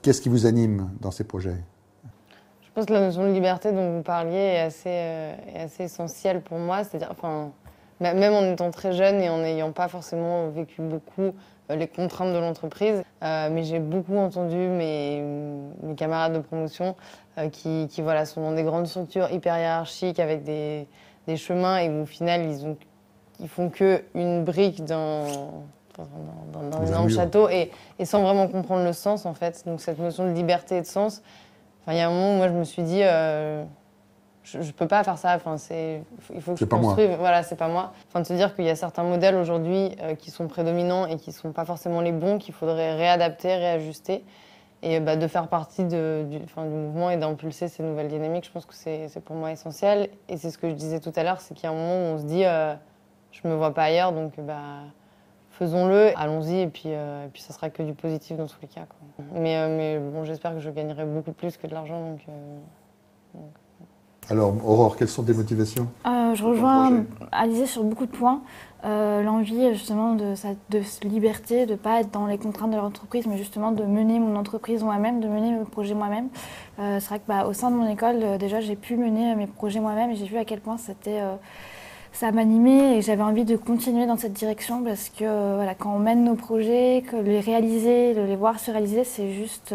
Qu'est-ce qui vous anime dans ces projets? Je pense que la notion de liberté dont vous parliez est assez essentielle pour moi. C'est-à-dire, enfin, même en étant très jeune et en n'ayant pas forcément vécu beaucoup les contraintes de l'entreprise, mais j'ai beaucoup entendu mes camarades de promotion qui voilà, sont dans des grandes structures hyper hiérarchiques avec des chemins et où au final ils font qu'une brique dans un énorme château et sans vraiment comprendre le sens en fait. Donc cette notion de liberté et de sens, enfin, il y a un moment où moi je me suis dit je peux pas faire ça, enfin, il faut que je construive, voilà, c'est pas moi. Enfin, de se dire qu'il y a certains modèles aujourd'hui qui sont prédominants et qui sont pas forcément les bons, qu'il faudrait réadapter, réajuster et de faire partie du mouvement et d'impulser ces nouvelles dynamiques, je pense que c'est pour moi essentiel. Et c'est ce que je disais tout à l'heure, c'est qu'il y a un moment où on se dit je me vois pas ailleurs, donc faisons-le, allons-y, et puis ça sera que du positif dans tous les cas, quoi. Mais bon, j'espère que je gagnerai beaucoup plus que de l'argent. Donc. Alors, Aurore, quelles sont tes motivations? Je rejoins Alizée sur beaucoup de points. L'envie, justement, de liberté, de ne pas être dans les contraintes de l'entreprise, mais justement de mener mon entreprise moi-même, de mener mes projets moi-même. C'est vrai qu'au sein de mon école, déjà, j'ai pu mener mes projets moi-même et j'ai vu à quel point ça m'animait et j'avais envie de continuer dans cette direction parce que voilà, quand on mène nos projets, que les réaliser, de les voir se réaliser, c'est juste...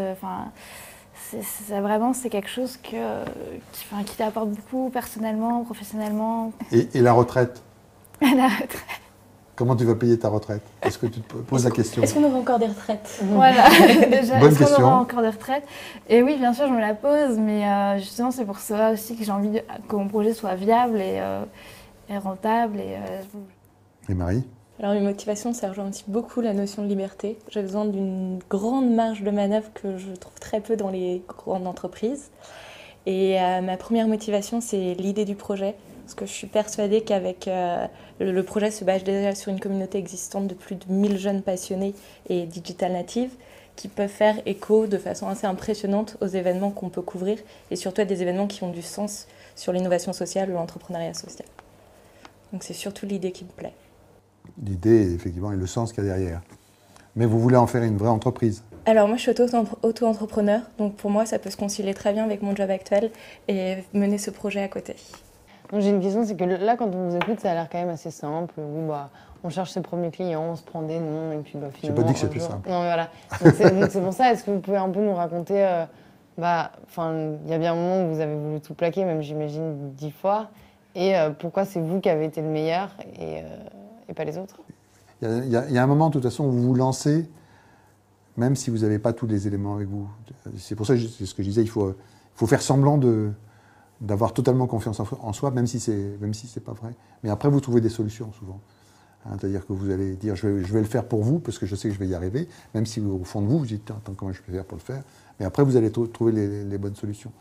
c'est quelque chose qui t'apporte beaucoup personnellement, professionnellement. Et la retraite? La retraite. Comment tu vas payer ta retraite? Est-ce que tu te poses la question? Est-ce qu'on aura encore des retraites? Voilà, déjà, bonne est-ce qu'on question. aura encore des retraites? Et oui, bien sûr, je me la pose, mais justement, c'est pour ça aussi que j'ai envie que mon projet soit viable et rentable. Et Marie? Alors, mes motivations, ça rejoint aussi beaucoup la notion de liberté. J'ai besoin d'une grande marge de manœuvre que je trouve très peu dans les grandes entreprises. Et ma première motivation, c'est l'idée du projet. Parce que je suis persuadée qu'avec le projet se base déjà sur une communauté existante de plus de 1000 jeunes passionnés et digital natives qui peuvent faire écho de façon assez impressionnante aux événements qu'on peut couvrir et surtout à des événements qui ont du sens sur l'innovation sociale ou l'entrepreneuriat social. Donc c'est surtout l'idée qui me plaît. L'idée, effectivement, et le sens qu'il y a derrière. Mais vous voulez en faire une vraie entreprise? Alors moi, je suis auto-entrepreneur, donc pour moi, ça peut se concilier très bien avec mon job actuel et mener ce projet à côté. J'ai une question, c'est que là, quand on vous écoute, ça a l'air quand même assez simple. Oui, on cherche ses premiers clients, on se prend des noms, et puis finalement... J'ai pas dit que c'était simple. Non, mais voilà. Donc c'est pour ça, est-ce que vous pouvez un peu nous raconter... il y a bien un moment où vous avez voulu tout plaquer, même j'imagine 10 fois. Et pourquoi c'est vous qui avez été le meilleur et pas les autres? Il y a un moment, de toute façon, où vous vous lancez, même si vous n'avez pas tous les éléments avec vous. C'est pour ça que c'est ce que je disais, il faut faire semblant d'avoir totalement confiance en soi, même si c'est pas vrai. Mais après, vous trouvez des solutions, souvent. C'est-à-dire que vous allez dire, je vais le faire pour vous, parce que je sais que je vais y arriver, même si au fond de vous, vous dites, attends, comment je peux faire pour le faire? Mais après, vous allez trouver les bonnes solutions.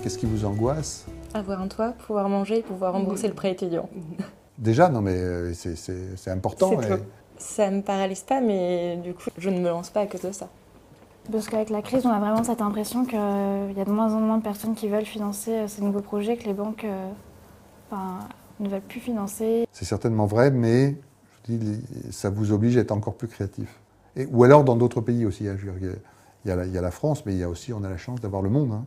Qu'est-ce qui vous angoisse? Avoir un toit, pouvoir manger et pouvoir rembourser le prêt étudiant. Déjà, non mais c'est important. Ça ne me paralyse pas, mais du coup, je ne me lance pas à cause de ça. Parce qu'avec la crise, on a vraiment cette impression qu'il y a de moins en moins de personnes qui veulent financer ces nouveaux projets, que les banques ne veulent plus financer. C'est certainement vrai, mais je dis, ça vous oblige à être encore plus créatif. Ou alors dans d'autres pays aussi. Il y a la France, mais on a la chance d'avoir le monde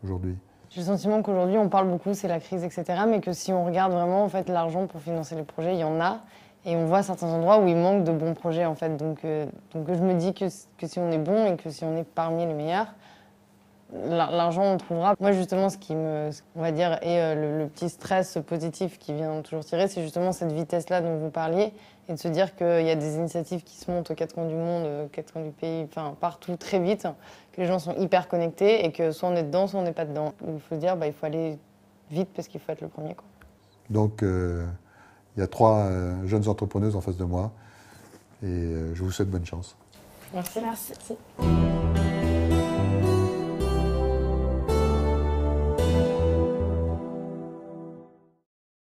aujourd'hui. J'ai le sentiment qu'aujourd'hui, on parle beaucoup, c'est la crise, etc. Mais que si on regarde vraiment, en fait, l'argent pour financer les projets, il y en a. Et on voit certains endroits où il manque de bons projets, en fait. Donc je me dis que si on est bon et que si on est parmi les meilleurs, l'argent, on le trouvera. Moi, justement, ce qui on va dire, est le petit stress positif qui vient toujours tirer, c'est justement cette vitesse-là dont vous parliez. Et de se dire qu'il y a des initiatives qui se montent aux quatre coins du monde, aux quatre coins du pays, enfin partout très vite, que les gens sont hyper connectés et que soit on est dedans, soit on n'est pas dedans. Il faut se dire, il faut aller vite parce qu'il faut être le premier, quoi. Donc, il y a 3 jeunes entrepreneuses en face de moi et je vous souhaite bonne chance. Merci. Merci.